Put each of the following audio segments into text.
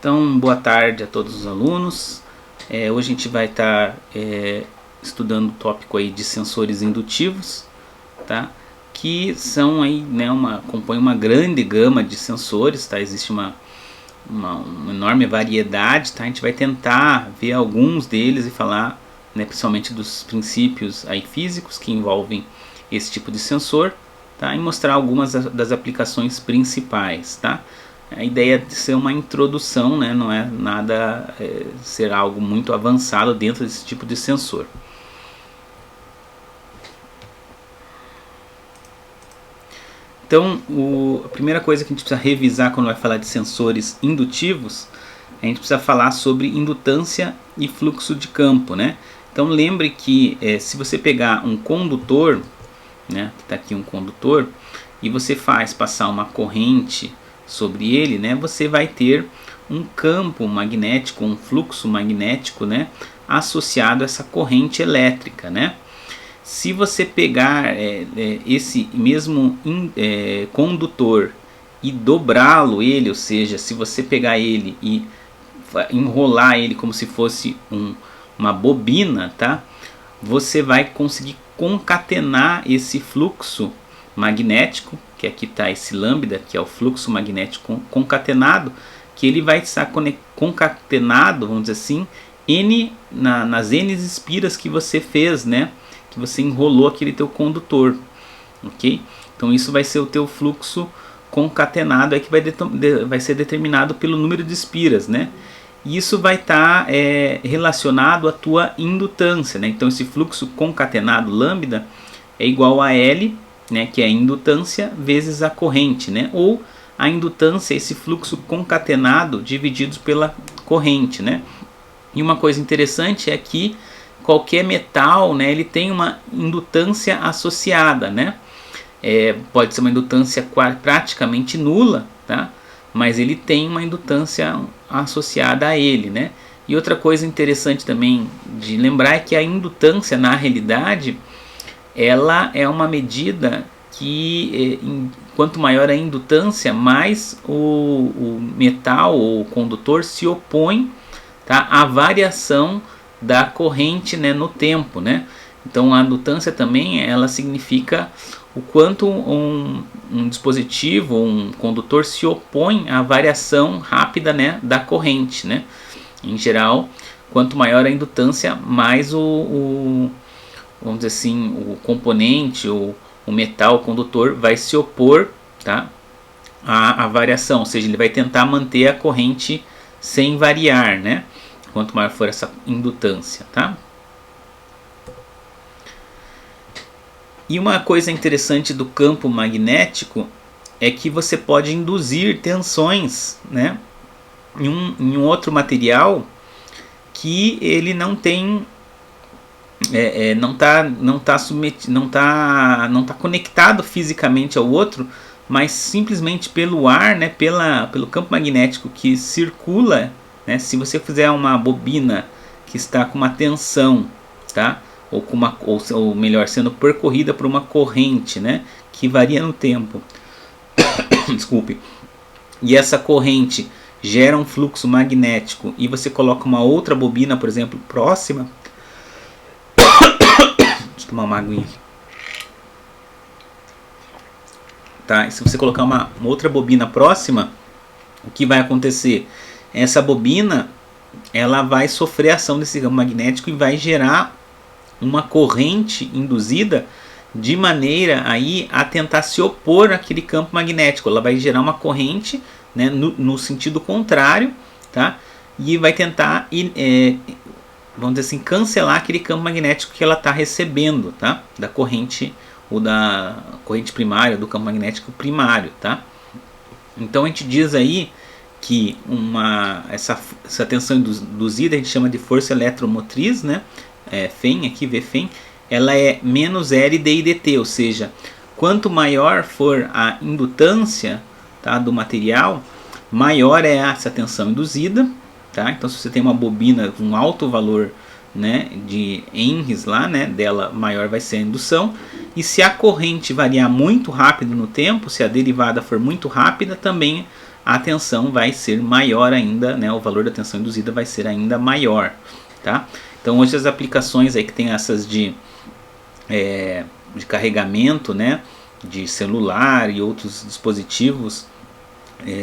Então, boa tarde a todos os alunos. Hoje a gente vai estar estudando o tópico aí de sensores indutivos, tá? Que são aí, né, compõem uma grande gama de sensores, tá? Existe uma enorme variedade, tá? A gente vai tentar ver alguns deles e falar, né, principalmente dos princípios aí físicos que envolvem esse tipo de sensor, tá? E mostrar algumas das aplicações principais, tá? A ideia de ser uma introdução, né? Não é nada ser algo muito avançado dentro desse tipo de sensor. Então, a primeira coisa que a gente precisa revisar quando vai falar de sensores indutivos, a gente precisa falar sobre indutância e fluxo de campo, né? Então, lembre que se você pegar um condutor, né? Está aqui um condutor, e você faz passar uma corrente sobre ele, né, você vai ter um campo magnético, um fluxo magnético, né, associado a essa corrente elétrica, né. Se você pegar esse mesmo condutor e dobrá-lo ele, ou seja, se você pegar ele e enrolar ele como se fosse uma bobina, tá, você vai conseguir concatenar esse fluxo magnético, que aqui está esse lambda, que é o fluxo magnético concatenado, que ele vai estar concatenado, vamos dizer assim, nas N espiras que você fez, né? Que você enrolou aquele teu condutor, ok? Então isso vai ser o teu fluxo concatenado, que vai ser determinado pelo número de espiras, né? E isso vai estar relacionado à tua indutância, né? Então esse fluxo concatenado lambda é igual a L, né, que é a indutância vezes a corrente, né, ou a indutância, esse fluxo concatenado dividido pela corrente, né. E uma coisa interessante é que qualquer metal, né, ele tem uma indutância associada, né. Pode ser uma indutância praticamente nula, tá, mas ele tem uma indutância associada a ele, né. E outra coisa interessante também de lembrar é que a indutância, na realidade, ela é uma medida que quanto maior a indutância, mais o metal ou o condutor se opõe, tá, à variação da corrente, né, no tempo, né? Então a indutância também ela significa o quanto um dispositivo, um condutor se opõe à variação rápida, né, da corrente, né? Em geral, quanto maior a indutância, mais vamos dizer assim, o componente, o metal, o condutor vai se opor, tá, à variação, ou seja, ele vai tentar manter a corrente sem variar, né, quanto maior for essa indutância, tá. E uma coisa interessante do campo magnético é que você pode induzir tensões, né, em um outro material que ele não tem não tá conectado fisicamente ao outro, mas simplesmente pelo ar, né, pelo campo magnético que circula, né, se você fizer uma bobina que está com uma tensão, tá, ou melhor, sendo percorrida por uma corrente, né, que varia no tempo, desculpe, e essa corrente gera um fluxo magnético e você coloca uma outra bobina, por exemplo, próxima. Tomar uma aguinha. Tá? E se você colocar uma outra bobina próxima, o que vai acontecer? Essa bobina ela vai sofrer a ação desse campo magnético e vai gerar uma corrente induzida de maneira aí a tentar se opor àquele campo magnético. Ela vai gerar uma corrente, né, no sentido contrário, tá? E vai tentar vamos dizer assim, cancelar aquele campo magnético que ela está recebendo, tá? Da corrente ou da corrente primária, do campo magnético primário, tá? Então a gente diz aí que essa tensão induzida a gente chama de força eletromotriz, né? FEM, aqui VFEM, ela é menos L d dt, ou seja, quanto maior for a indutância, tá, do material, maior é essa tensão induzida. Tá? Então se você tem uma bobina com alto valor, né, de Henrys lá, né, dela maior vai ser a indução, e se a corrente variar muito rápido no tempo, se a derivada for muito rápida, também a tensão vai ser maior ainda, né? O valor da tensão induzida vai ser ainda maior, tá? Então hoje as aplicações aí que tem essas de carregamento, né, de celular e outros dispositivos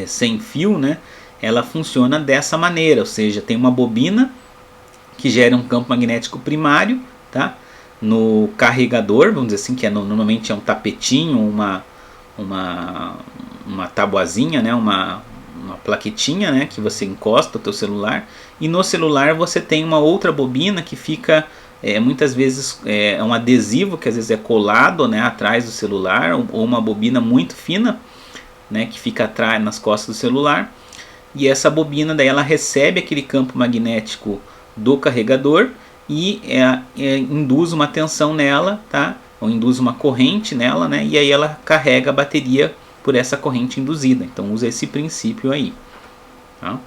sem fio, né, ela funciona dessa maneira, ou seja, tem uma bobina que gera um campo magnético primário, tá, no carregador, vamos dizer assim, que normalmente é um tapetinho, uma tabuazinha, né, uma plaquetinha, né, que você encosta o teu celular, e no celular você tem uma outra bobina que fica muitas vezes um adesivo que às vezes é colado, né, atrás do celular, ou uma bobina muito fina, né, que fica atrás nas costas do celular, e essa bobina daí ela recebe aquele campo magnético do carregador e induz uma tensão nela, tá, ou induz uma corrente nela, né, e aí ela carrega a bateria por essa corrente induzida. Então usa esse princípio aí, tá?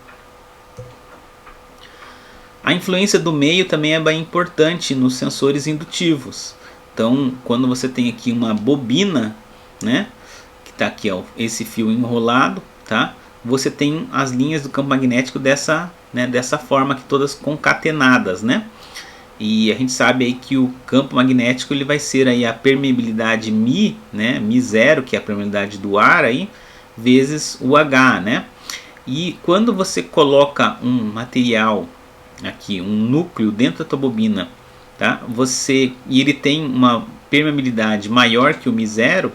A influência do meio também é bem importante nos sensores indutivos. Então, quando você tem aqui uma bobina, né, que está aqui, ó, esse fio enrolado, tá? Você tem as linhas do campo magnético dessa forma, que todas concatenadas, né? E a gente sabe aí que o campo magnético ele vai ser aí a permeabilidade μ, né, μ0, que é a permeabilidade do ar aí, vezes o H, né? E quando você coloca um material aqui, um núcleo dentro da tua bobina, tá? E ele tem uma permeabilidade maior que o μ0,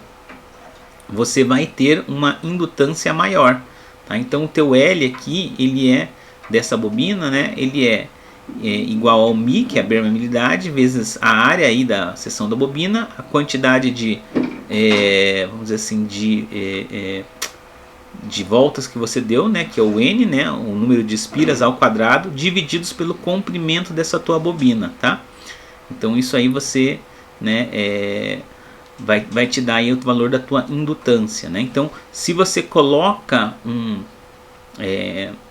você vai ter uma indutância maior, tá? Então o teu L aqui, ele é dessa bobina, né? Ele é igual ao μ, que é a permeabilidade, vezes a área aí da seção da bobina, a quantidade de vamos dizer assim, de voltas que você deu, né, que é o N, né, o número de espiras ao quadrado, divididos pelo comprimento dessa tua bobina, tá? Então isso aí você, né, vai te dar aí o valor da tua indutância, né? Então se você coloca um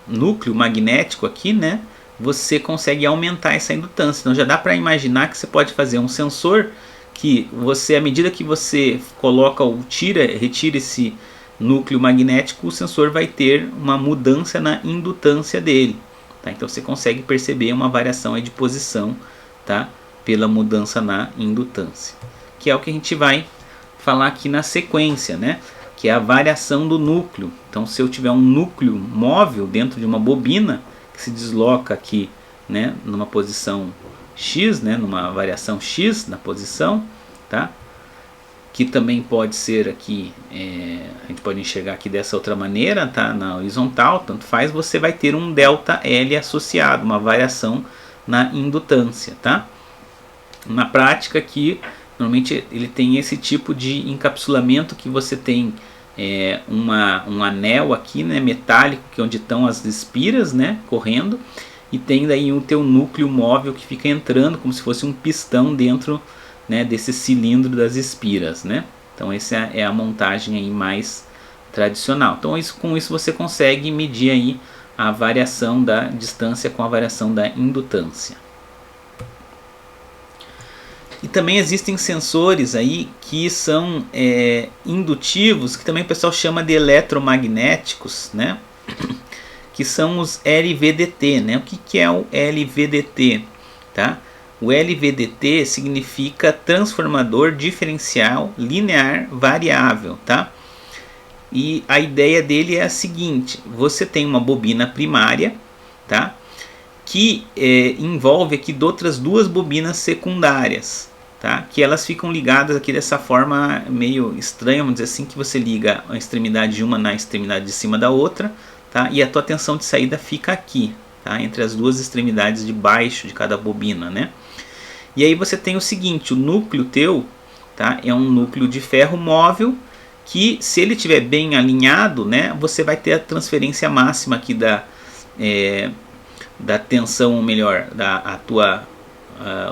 núcleo magnético aqui, né, você consegue aumentar essa indutância. Então já dá para imaginar que você pode fazer um sensor que você, à medida que você coloca ou retira esse núcleo magnético, o sensor vai ter uma mudança na indutância dele, tá? Então você consegue perceber uma variação aí de posição, tá, pela mudança na indutância, que é o que a gente vai falar aqui na sequência, né, que é a variação do núcleo. Então se eu tiver um núcleo móvel dentro de uma bobina que se desloca aqui, né, numa posição X, né, numa variação X na posição, tá? Que também pode ser aqui, a gente pode enxergar aqui dessa outra maneira, tá? Na horizontal, tanto faz, você vai ter um ΔL associado, uma variação na indutância, tá? Na prática aqui, normalmente ele tem esse tipo de encapsulamento que você tem um anel aqui, né, metálico, que é onde estão as espiras, né, correndo, e tem daí o teu núcleo móvel que fica entrando como se fosse um pistão dentro, né, desse cilindro das espiras, né? Então essa é a montagem aí mais tradicional. Então com isso você consegue medir aí a variação da distância com a variação da indutância. E também existem sensores aí que são indutivos, que também o pessoal chama de eletromagnéticos, né? Que são os LVDT, né? O que é o LVDT, tá? O LVDT significa transformador diferencial linear variável, tá? E a ideia dele é a seguinte: você tem uma bobina primária, tá? Que envolve aqui outras duas bobinas secundárias, tá? Que elas ficam ligadas aqui dessa forma meio estranha, vamos dizer assim, que você liga a extremidade de uma na extremidade de cima da outra, tá? E a tua tensão de saída fica aqui, tá? Entre as duas extremidades de baixo de cada bobina, né? E aí você tem o seguinte: o núcleo teu, tá, é um núcleo de ferro móvel que, se ele estiver bem alinhado, né, você vai ter a transferência máxima aqui da tensão, ou melhor,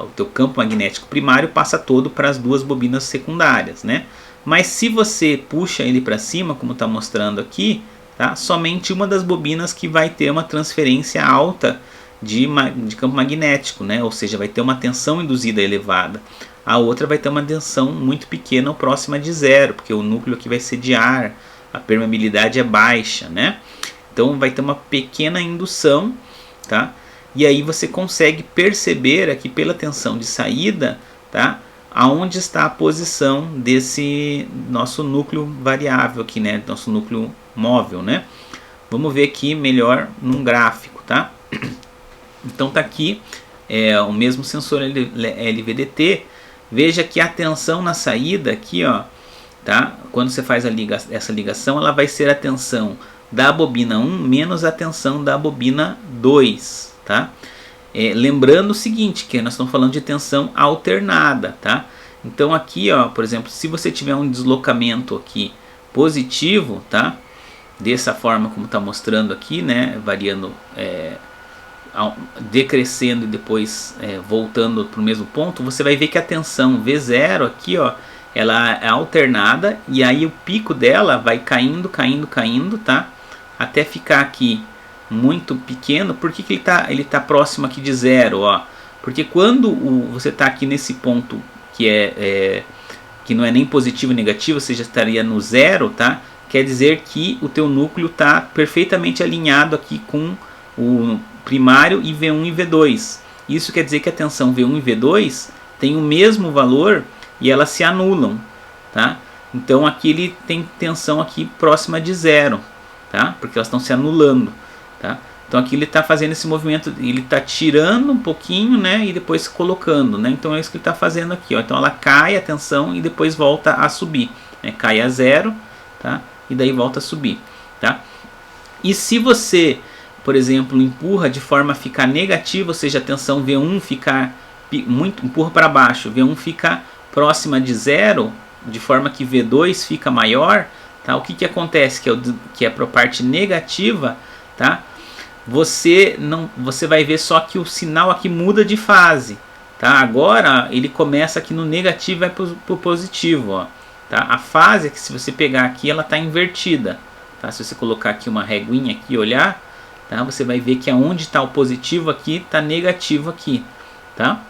o teu campo magnético primário passa todo para as duas bobinas secundárias, né? Mas se você puxa ele para cima, como está mostrando aqui, tá, somente uma das bobinas que vai ter uma transferência alta de campo magnético, né? Ou seja, vai ter uma tensão induzida elevada. A outra vai ter uma tensão muito pequena ou próxima de zero, porque o núcleo aqui vai ser de ar, a permeabilidade é baixa, né? Então vai ter uma pequena indução, tá? E aí você consegue perceber aqui pela tensão de saída, tá? Aonde está a posição desse nosso núcleo variável aqui, né? Nosso núcleo móvel, né? Vamos ver aqui melhor num gráfico, tá? Então tá aqui o mesmo sensor LVDT. Veja que a tensão na saída aqui, ó, tá? Quando você faz essa ligação, ela vai ser a tensão da bobina 1 menos a tensão da bobina 2, tá? Lembrando o seguinte, que nós estamos falando de tensão alternada, tá? Então aqui, ó, por exemplo, se você tiver um deslocamento aqui positivo, tá? Dessa forma como está mostrando aqui, né? Variando, decrescendo e depois voltando para o mesmo ponto, você vai ver que a tensão V0 aqui, ó, ela é alternada e aí o pico dela vai caindo, caindo, caindo, tá? Até ficar aqui muito pequeno. Por que ele tá próximo aqui de zero, ó? Porque quando você está aqui nesse ponto que não é nem positivo nem negativo, ou seja, estaria no zero, tá? Quer dizer que o teu núcleo está perfeitamente alinhado aqui com o primário e V1 e V2. Isso quer dizer que a tensão V1 e V2 tem o mesmo valor e elas se anulam, tá? Então aqui ele tem tensão aqui próxima de zero, tá? Porque elas estão se anulando, tá? Então aqui ele está fazendo esse movimento, ele está tirando um pouquinho, né? E depois colocando, né? Então é isso que ele está fazendo aqui, ó. Então ela cai a tensão e depois volta a subir, né? Cai a zero, tá? E daí volta a subir, tá? E se você, por exemplo, empurra de forma a ficar negativa, ou seja, a tensão V1 ficar empurra para baixo, V1 fica próxima de zero, de forma que V2 fica maior, tá? O que acontece? Que é para a parte negativa, tá? Você vai ver só que o sinal aqui muda de fase, tá? Agora ele começa aqui no negativo e vai para o positivo, ó. Tá? A fase, que se você pegar aqui, ela está invertida, tá? Se você colocar aqui uma reguinha aqui e olhar, tá? Você vai ver que aonde está o positivo aqui, está negativo aqui, tá?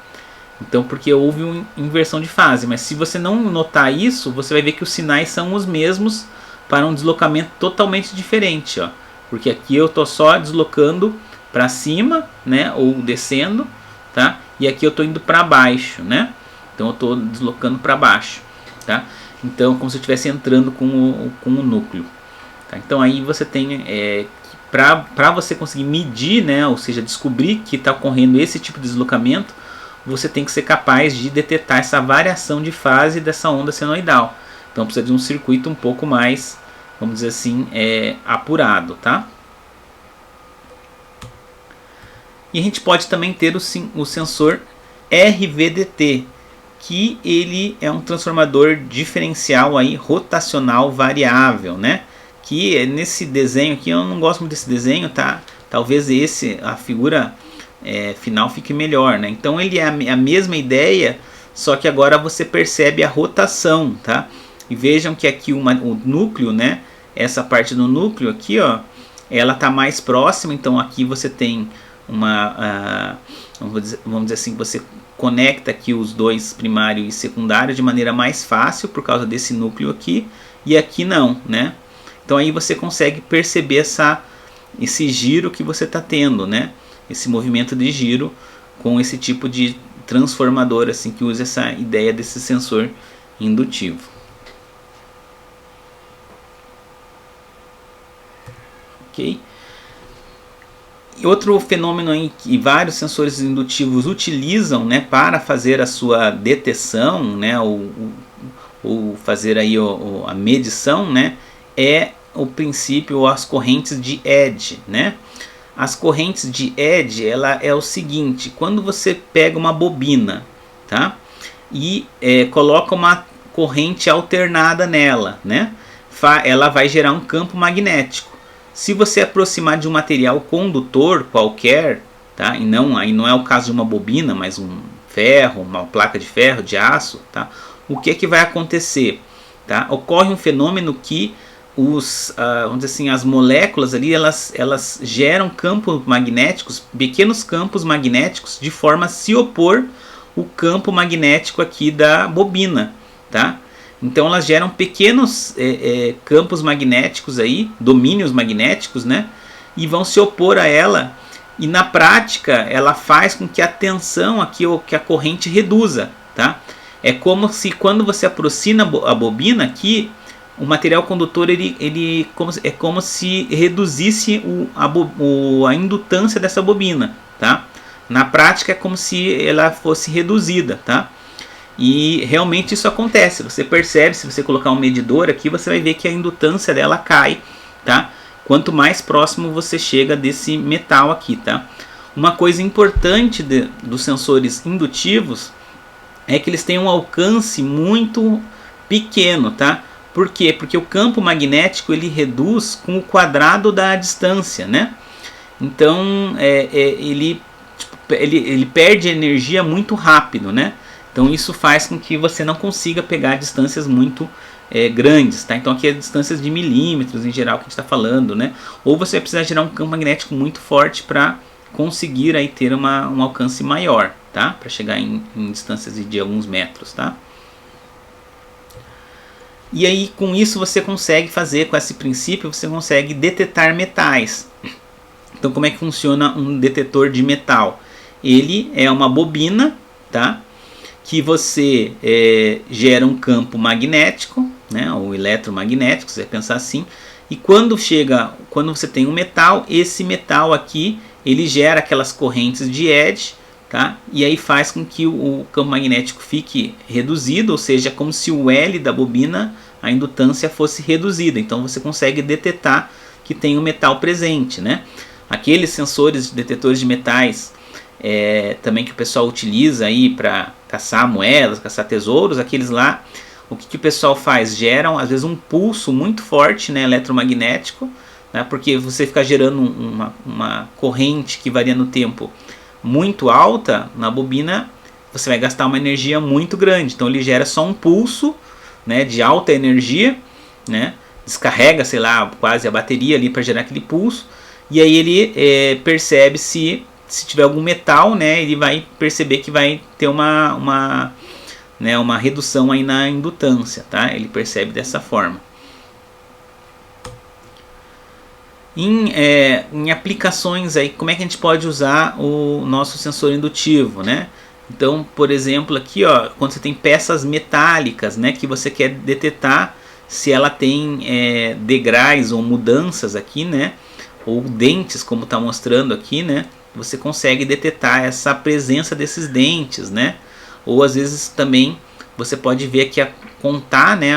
Então, porque houve uma inversão de fase. Mas se você não notar isso, você vai ver que os sinais são os mesmos para um deslocamento totalmente diferente, ó. Porque aqui eu estou só deslocando para cima, né? Ou descendo, tá? E aqui eu estou indo para baixo, né? Então eu estou deslocando para baixo, tá? Então, como se eu estivesse entrando com o núcleo, tá? Então aí você tem, para você conseguir medir, né? Ou seja, descobrir que está ocorrendo esse tipo de deslocamento, você tem que ser capaz de detectar essa variação de fase dessa onda senoidal. Então precisa de um circuito um pouco mais, vamos dizer assim, apurado, tá? E a gente pode também ter o sensor RVDT, que ele é um transformador diferencial aí, rotacional variável, né? Que nesse desenho aqui, eu não gosto muito desse desenho, tá? Talvez a figura final fique melhor, né? Então ele é a mesma ideia, só que agora você percebe a rotação, tá? E vejam que aqui o núcleo, né? Essa parte do núcleo aqui, ó, ela tá mais próxima. Então aqui você tem vamos dizer assim, você conecta aqui os dois primário e secundário de maneira mais fácil por causa desse núcleo aqui, e aqui não, né? Então aí você consegue perceber esse giro que você está tendo, né? Esse movimento de giro com esse tipo de transformador, assim, que usa essa ideia desse sensor indutivo. Ok? E outro fenômeno em que vários sensores indutivos utilizam, né, para fazer a sua detecção, né, ou fazer aí a medição, né, é o princípio ou as correntes de Eddy, né? As correntes de Eddy, ela é o seguinte: quando você pega uma bobina, tá, e coloca uma corrente alternada nela, né, ela vai gerar um campo magnético. Se você aproximar de um material condutor qualquer, tá? Aí não é o caso de uma bobina, mas um ferro, uma placa de ferro, de aço, tá? O que vai acontecer? Tá? Ocorre um fenômeno que vamos dizer assim, as moléculas ali, elas geram campos magnéticos, pequenos campos magnéticos, de forma a se opor o campo magnético aqui da bobina, tá? Então elas geram pequenos campos magnéticos aí, domínios magnéticos, né? E vão se opor a ela. E na prática ela faz com que a tensão aqui, ou que a corrente reduza, tá? É como se quando você aproxima a bobina aqui, o material condutor é como se reduzisse a indutância dessa bobina, tá? Na prática é como se ela fosse reduzida, tá? E realmente isso acontece. Você percebe, se você colocar um medidor aqui, você vai ver que a indutância dela cai, tá? Quanto mais próximo você chega desse metal aqui, tá? Uma coisa importante dos sensores indutivos é que eles têm um alcance muito pequeno, tá? Por quê? Porque o campo magnético ele reduz com o quadrado da distância, né? Então ele perde energia muito rápido, né? Então isso faz com que você não consiga pegar distâncias muito grandes, tá? Então aqui é distâncias de milímetros em geral que a gente está falando, né? Ou você vai precisar gerar um campo magnético muito forte para conseguir aí ter um alcance maior, tá? Para chegar em distâncias de alguns metros, tá? E aí com isso você consegue fazer, com esse princípio, você consegue detectar metais. Então como é que funciona um detetor de metal? Ele é uma bobina, tá? Que você gera um campo magnético, né? Ou eletromagnético, se você pensar assim. E quando você tem um metal, esse metal aqui, ele gera aquelas correntes de Eddy, tá? E aí faz com que o campo magnético fique reduzido, ou seja, como se o L da bobina, a indutância fosse reduzida. Então você consegue detectar que tem um metal presente, né? Aqueles sensores, detetores de metais, também que o pessoal utiliza aí para caçar moedas, caçar tesouros, aqueles lá, o que o pessoal faz? Geram às vezes um pulso muito forte, né, eletromagnético, né, porque você fica gerando uma corrente que varia no tempo muito alta na bobina, você vai gastar uma energia muito grande. Então ele gera só um pulso, né, de alta energia, né, descarrega, sei lá, quase a bateria ali para gerar aquele pulso, e aí ele percebe se tiver algum metal, né, ele vai perceber que vai ter uma redução aí na indutância, tá? Ele percebe dessa forma. Em aplicações aí, como é que a gente pode usar o nosso sensor indutivo, né? Então, por exemplo, aqui, ó, quando você tem peças metálicas, né, que você quer detectar se ela tem degraus ou mudanças aqui, né, ou dentes, como está mostrando aqui, né, você consegue detectar essa presença desses dentes, né? Ou às vezes também você pode ver aqui contar, né,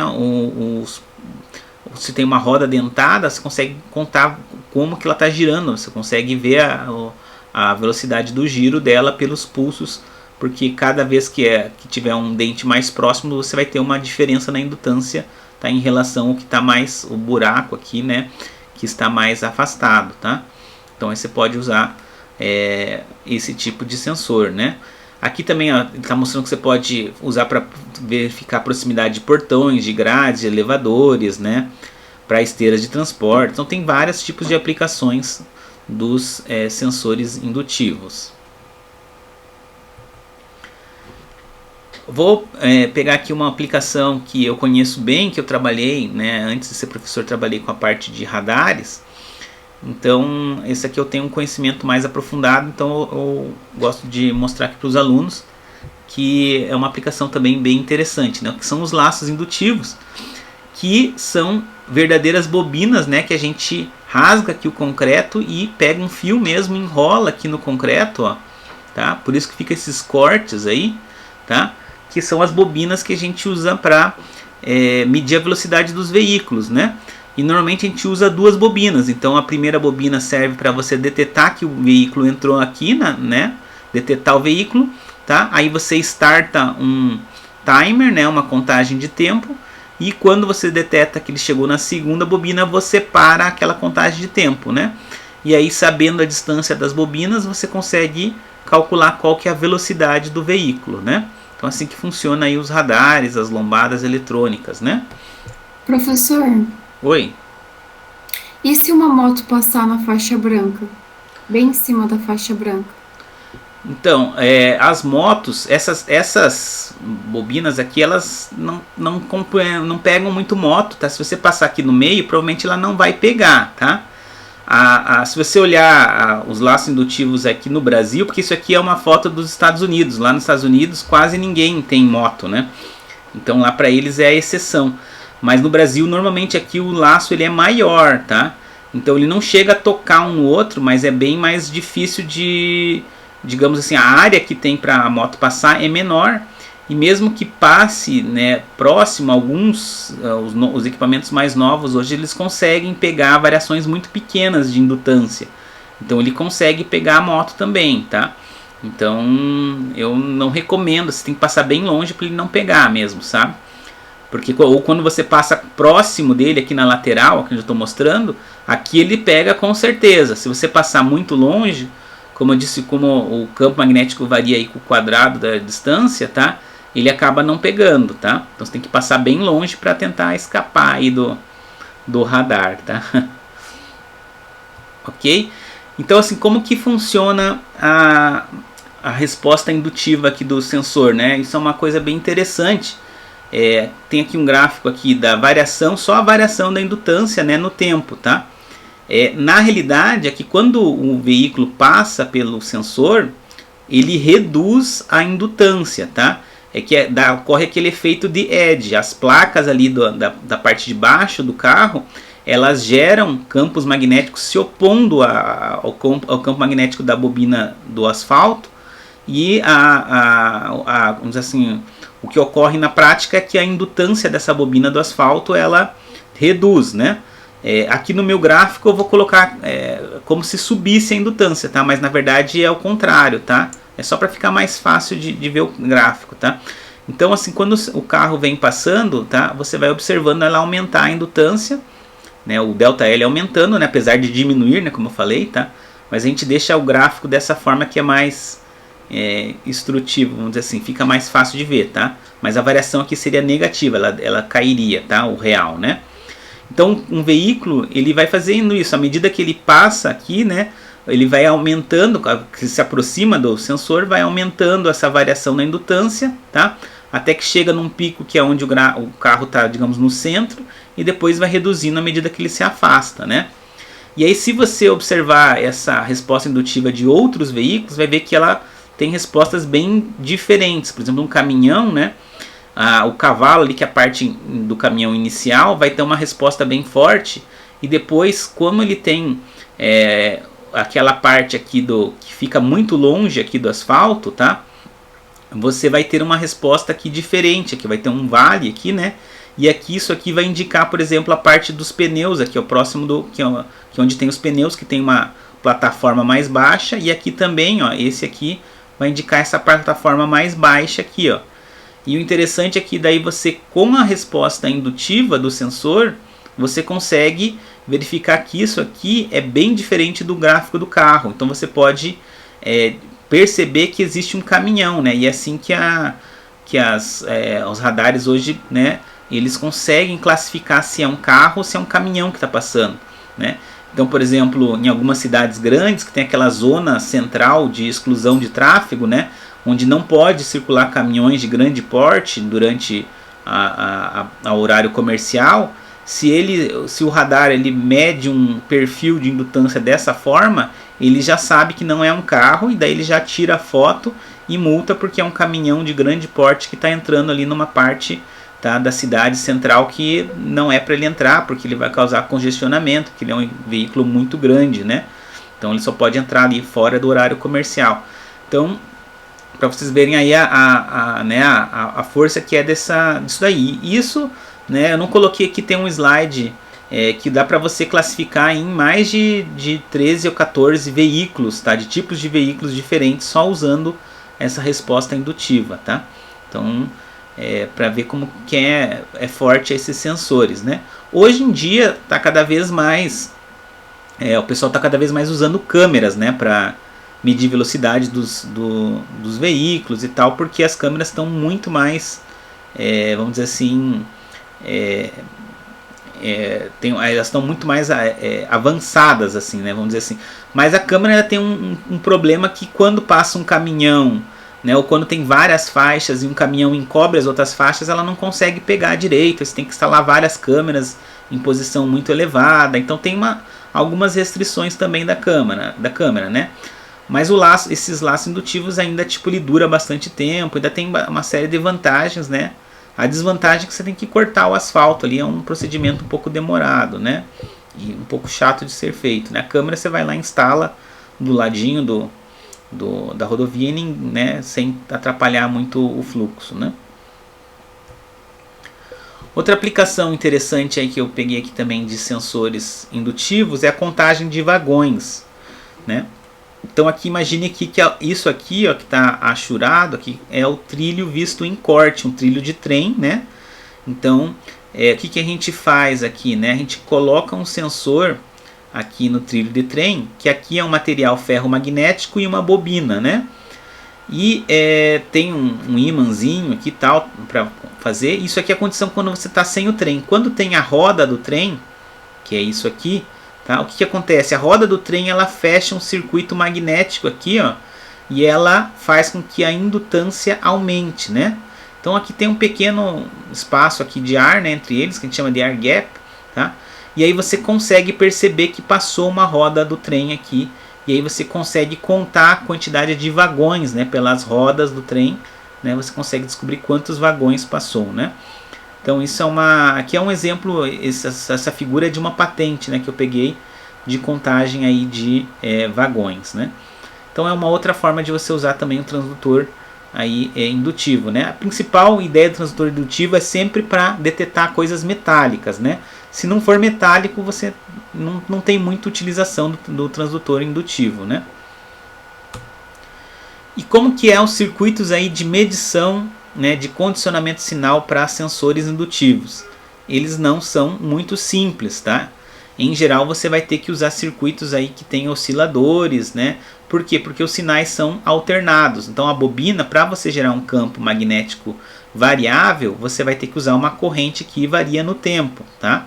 se tem uma roda dentada, você consegue contar como que ela está girando, você consegue ver a velocidade do giro dela pelos pulsos, porque cada vez que tiver um dente mais próximo, você vai ter uma diferença na indutância, tá, em relação ao que está mais, o buraco aqui, né, que está mais afastado, tá? Então aí você pode usar esse tipo de sensor, né? Aqui também está mostrando que você pode usar para verificar a proximidade de portões, de grades, de elevadores, né? Para esteiras de transporte. Então tem vários tipos de aplicações dos sensores indutivos. Vou pegar aqui uma aplicação que eu conheço bem, que eu trabalhei, né? Antes de ser professor, trabalhei com a parte de radares. Então, esse aqui eu tenho um conhecimento mais aprofundado, então eu gosto de mostrar aqui para os alunos que é uma aplicação também bem interessante, né? Que são os laços indutivos, que são verdadeiras bobinas, né? Que a gente rasga aqui o concreto e pega um fio mesmo, enrola aqui no concreto, ó, tá? Por isso que fica esses cortes aí, tá? Que são as bobinas que a gente usa para medir a velocidade dos veículos, né? E normalmente a gente usa duas bobinas. Então a primeira bobina serve para você detectar que o veículo entrou aqui, né? Detectar o veículo, tá? Aí você starta um timer, né? Uma contagem de tempo. E quando você detecta que ele chegou na segunda bobina, você para aquela contagem de tempo, né? E aí, sabendo a distância das bobinas, você consegue calcular qual que é a velocidade do veículo, né? Então assim que funciona aí os radares, as lombadas eletrônicas, né? Professor, Oi. e se uma moto passar na faixa branca? Bem em cima da faixa branca? Então, as motos, essas bobinas aqui, elas não pegam muito moto, tá? Se você passar aqui no meio, provavelmente ela não vai pegar, tá? Se você olhar os laços indutivos aqui no Brasil, porque isso aqui é uma foto dos Estados Unidos, lá nos Estados Unidos quase ninguém tem moto, né? Então lá para eles é a exceção. Mas no Brasil, normalmente aqui o laço ele é maior, tá? Então ele não chega a tocar um no outro, mas é bem mais difícil de, digamos assim, a área que tem para a moto passar é menor. E mesmo que passe, né, próximo, alguns os equipamentos mais novos hoje eles conseguem pegar variações muito pequenas de indutância. Então ele consegue pegar a moto também, tá? Então eu não recomendo, você tem que passar bem longe para ele não pegar mesmo, sabe? Porque ou quando você passa próximo dele aqui na lateral, que eu já estou mostrando, aqui ele pega com certeza. Se você passar muito longe, como eu disse, como o campo magnético varia aí com o quadrado da distância, tá? Ele acaba não pegando, tá? Então você tem que passar bem longe para tentar escapar aí do radar, tá? Ok? Então assim, como que funciona a resposta indutiva aqui do sensor, né? Isso é uma coisa bem interessante. Tem aqui um gráfico aqui da variação, só a variação da indutância, né, no tempo, tá? Na realidade, é que quando o veículo passa pelo sensor, ele reduz a indutância, tá? Ocorre aquele efeito de edge. As placas ali da parte de baixo do carro, elas geram campos magnéticos se opondo ao campo magnético da bobina do asfalto. E vamos dizer assim, o que ocorre na prática é que a indutância dessa bobina do asfalto ela reduz, né? Aqui no meu gráfico eu vou colocar como se subisse a indutância, tá? Mas na verdade é o contrário, tá? É só para ficar mais fácil de ver o gráfico, tá? Então assim, quando o carro vem passando, tá? Você vai observando ela aumentar a indutância, né? O ΔL aumentando, né? Apesar de diminuir, né? Como eu falei, tá? Mas a gente deixa o gráfico dessa forma que é mais instrutivo, vamos dizer assim, fica mais fácil de ver, tá? Mas a variação aqui seria negativa, ela cairia, tá? O real, né? Então um veículo ele vai fazendo isso à medida que ele passa aqui, né? Ele vai aumentando, que se aproxima do sensor, vai aumentando essa variação na indutância, tá? Até que chega num pico que é onde o carro está, digamos, no centro, e depois vai reduzindo à medida que ele se afasta, né? E aí, se você observar essa resposta indutiva de outros veículos, vai ver que ela tem respostas bem diferentes. Por exemplo, um caminhão, né? O cavalo ali, que é a parte do caminhão inicial, vai ter uma resposta bem forte, e depois, como ele tem aquela parte aqui que fica muito longe aqui do asfalto, tá? Você vai ter uma resposta aqui diferente, aqui vai ter um vale aqui, né? E aqui isso aqui vai indicar, por exemplo, a parte dos pneus aqui, o próximo que é onde tem os pneus, que tem uma plataforma mais baixa, e aqui também, ó, esse aqui vai indicar essa plataforma mais baixa aqui, ó. E o interessante é que daí você, com a resposta indutiva do sensor, você consegue verificar que isso aqui é bem diferente do gráfico do carro. Então você pode perceber que existe um caminhão, né? E é assim que os radares hoje, né, eles conseguem classificar se é um carro ou se é um caminhão que está passando, né? Então, por exemplo, em algumas cidades grandes que tem aquela zona central de exclusão de tráfego, né, onde não pode circular caminhões de grande porte durante a horário comercial, se o radar ele mede um perfil de indutância dessa forma, ele já sabe que não é um carro, e daí ele já tira a foto e multa porque é um caminhão de grande porte que está entrando ali numa parte, tá, da cidade central que não é para ele entrar, porque ele vai causar congestionamento, porque ele é um veículo muito grande, né? Então ele só pode entrar ali fora do horário comercial. Então, para vocês verem aí a força que é disso daí. Isso, né, eu não coloquei aqui, tem um slide que dá para você classificar em mais de 13 ou 14 veículos, tá, de tipos de veículos diferentes, só usando essa resposta indutiva, tá? Então, para ver como que é forte esses sensores, né? Hoje em dia tá cada vez mais o pessoal está cada vez mais usando câmeras, né, para medir velocidade dos veículos e tal, porque as câmeras estão muito mais, vamos dizer assim, elas estão muito mais avançadas, assim, né, vamos dizer assim. Mas a câmera ela tem um problema que quando passa um caminhão, né, ou quando tem várias faixas e um caminhão encobre as outras faixas, ela não consegue pegar direito. Você tem que instalar várias câmeras em posição muito elevada. Então tem algumas restrições também da câmera, né? Mas esses laços indutivos ainda tipo, ele dura bastante tempo, ainda tem uma série de vantagens, né? A desvantagem é que você tem que cortar o asfalto ali, é um procedimento um pouco demorado, né? E um pouco chato de ser feito, né? A câmera você vai lá e instala do ladinho da rodovia, né? Sem atrapalhar muito o fluxo, né? Outra aplicação interessante aí que eu peguei aqui também de sensores indutivos é a contagem de vagões, né? Então aqui imagine aqui que isso aqui, ó, que está achurado aqui, é o trilho visto em corte, um trilho de trem, né? Então o que a gente faz aqui, né? A gente coloca um sensor aqui no trilho de trem, que aqui é um material ferromagnético e uma bobina, né? E tem um ímãzinho aqui tal para fazer. Isso aqui é a condição quando você está sem o trem. Quando tem a roda do trem, que é isso aqui, tá? O que acontece? A roda do trem ela fecha um circuito magnético aqui, ó, e ela faz com que a indutância aumente, né? Então aqui tem um pequeno espaço aqui de ar, né, entre eles, que a gente chama de air gap, tá? E aí você consegue perceber que passou uma roda do trem aqui. E aí você consegue contar a quantidade de vagões, né, pelas rodas do trem, né, você consegue descobrir quantos vagões passou, né? Então isso aqui é um exemplo, essa figura é de uma patente, né, que eu peguei de contagem aí de vagões, né? Então é uma outra forma de você usar também o transdutor aí indutivo, né? A principal ideia do transdutor indutivo é sempre para detectar coisas metálicas, né? Se não for metálico, você não tem muita utilização do transdutor indutivo, né? E como que é os circuitos aí de medição, né, de condicionamento de sinal para sensores indutivos? Eles não são muito simples, tá? Em geral, você vai ter que usar circuitos aí que tem osciladores, né? Por quê? Porque os sinais são alternados. Então a bobina, para você gerar um campo magnético variável, você vai ter que usar uma corrente que varia no tempo, tá?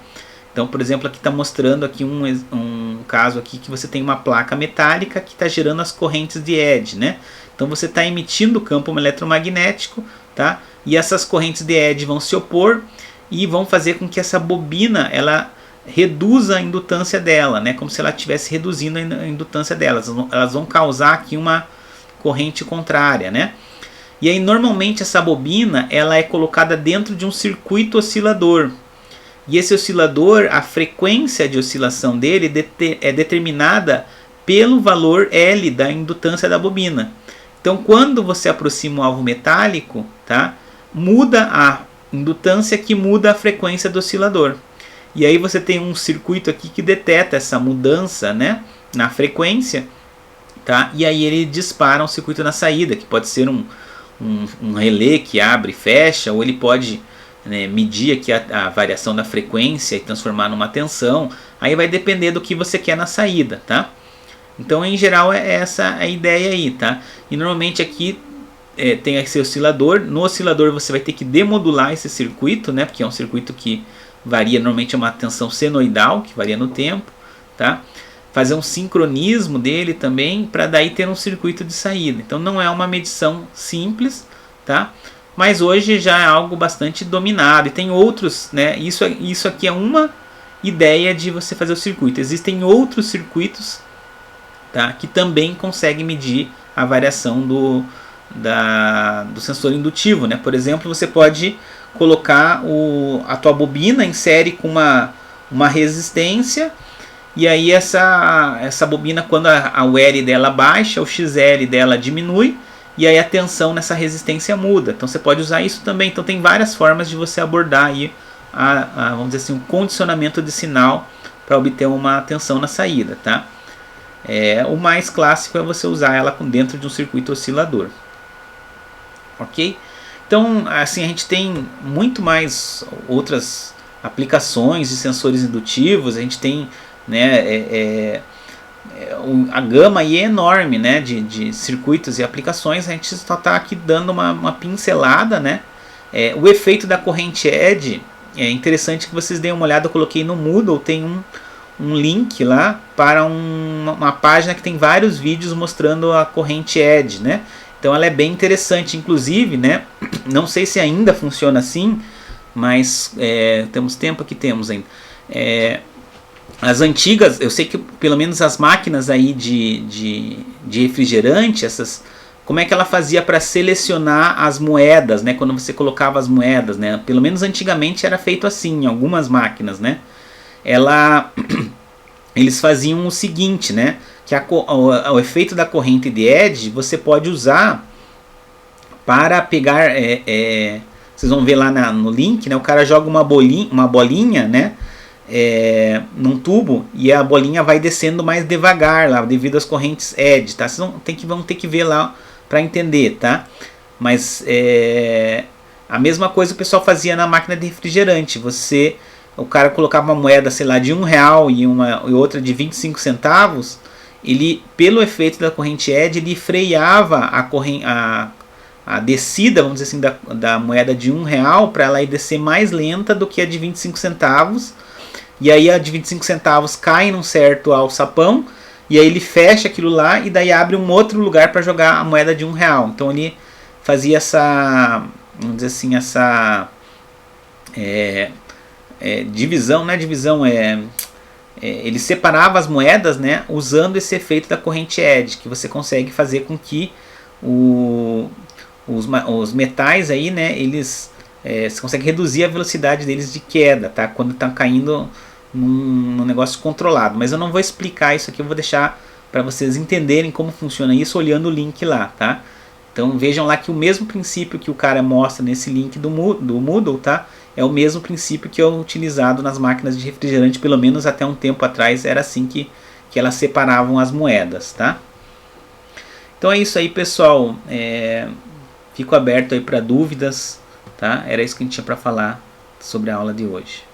Então, por exemplo, aqui está mostrando aqui um caso aqui que você tem uma placa metálica que está gerando as correntes de Eddy, né? Então você está emitindo campo eletromagnético, tá? E essas correntes de Eddy vão se opor e vão fazer com que essa bobina ela reduza a indutância dela, né? Como se ela estivesse reduzindo a indutância dela. Elas vão causar aqui uma corrente contrária, né? E aí normalmente essa bobina ela é colocada dentro de um circuito oscilador. E esse oscilador, a frequência de oscilação dele é determinada pelo valor L da indutância da bobina. Então, quando você aproxima um alvo metálico, tá, muda a indutância que muda a frequência do oscilador. E aí você tem um circuito aqui que detecta essa mudança, né, na frequência, tá, e aí ele dispara um circuito na saída, que pode ser um relé que abre e fecha, ou ele pode, né, medir aqui a variação da frequência e transformar numa tensão. Aí vai depender do que você quer na saída, tá? Então, em geral, é essa a ideia aí, tá? E normalmente aqui tem esse oscilador. No oscilador você vai ter que demodular esse circuito, né? Porque é um circuito que varia, normalmente é uma tensão senoidal, que varia no tempo, tá? Fazer um sincronismo dele também, para daí ter um circuito de saída. Então, não é uma medição simples, tá? Mas hoje já é algo bastante dominado. E tem outros, né? Isso aqui é uma ideia de você fazer o circuito. Existem outros circuitos, tá, que também conseguem medir a variação do sensor indutivo, né? Por exemplo, você pode colocar a tua bobina em série com uma resistência, e aí essa bobina, quando o L dela baixa, o XL dela diminui, e aí a tensão nessa resistência muda. Então você pode usar isso também. Então tem várias formas de você abordar aí vamos dizer assim, um condicionamento de sinal para obter uma tensão na saída, tá? O mais clássico é você usar ela dentro de um circuito oscilador, ok? Então, assim, a gente tem muito mais outras aplicações de sensores indutivos. A gente tem, né, a gama aí é enorme, né, de circuitos e aplicações. A gente só está aqui dando uma pincelada, né? O efeito da corrente Eddy, é interessante que vocês deem uma olhada. Eu coloquei no Moodle, tem um link lá para uma página que tem vários vídeos mostrando a corrente Edge, né? Então ela é bem interessante, inclusive, né? Não sei se ainda funciona assim, mas temos tempo que temos ainda. As antigas, eu sei que pelo menos as máquinas aí de refrigerante, como é que ela fazia para selecionar as moedas, né? Quando você colocava as moedas, né? Pelo menos antigamente era feito assim, em algumas máquinas, né? Eles faziam o seguinte, né? Que o efeito da corrente de Edge você pode usar para pegar, vocês vão ver lá no link, né? O cara joga uma bolinha, né? Num tubo, e a bolinha vai descendo mais devagar lá, devido às correntes Edge, tá? Vocês vão ter que ver lá para entender, tá? Mas a mesma coisa o pessoal fazia na máquina de refrigerante. O cara colocava uma moeda, sei lá, de R$1 e outra de 25 centavos. Ele, pelo efeito da corrente Edge, ele freava a descida, vamos dizer assim, da moeda de R$1 para ela ir descer mais lenta do que a de 25 centavos. E aí a de 25 centavos cai num certo alçapão, e aí ele fecha aquilo lá e daí abre um outro lugar para jogar a moeda de R$1. Então ele fazia essa, vamos dizer assim, essa divisão, não é divisão, ele separava as moedas, né, usando esse efeito da corrente Edge, que você consegue fazer com que os metais aí, né, você consegue reduzir a velocidade deles de queda, tá? Quando está caindo num negócio controlado. Mas eu não vou explicar isso aqui, eu vou deixar para vocês entenderem como funciona isso olhando o link lá, tá? Então vejam lá que o mesmo princípio que o cara mostra nesse link do Moodle, tá? É o mesmo princípio que é utilizado nas máquinas de refrigerante, pelo menos até um tempo atrás era assim que elas separavam as moedas, tá? Então é isso aí, pessoal. Fico aberto aí para dúvidas, tá? Era isso que a gente tinha para falar sobre a aula de hoje.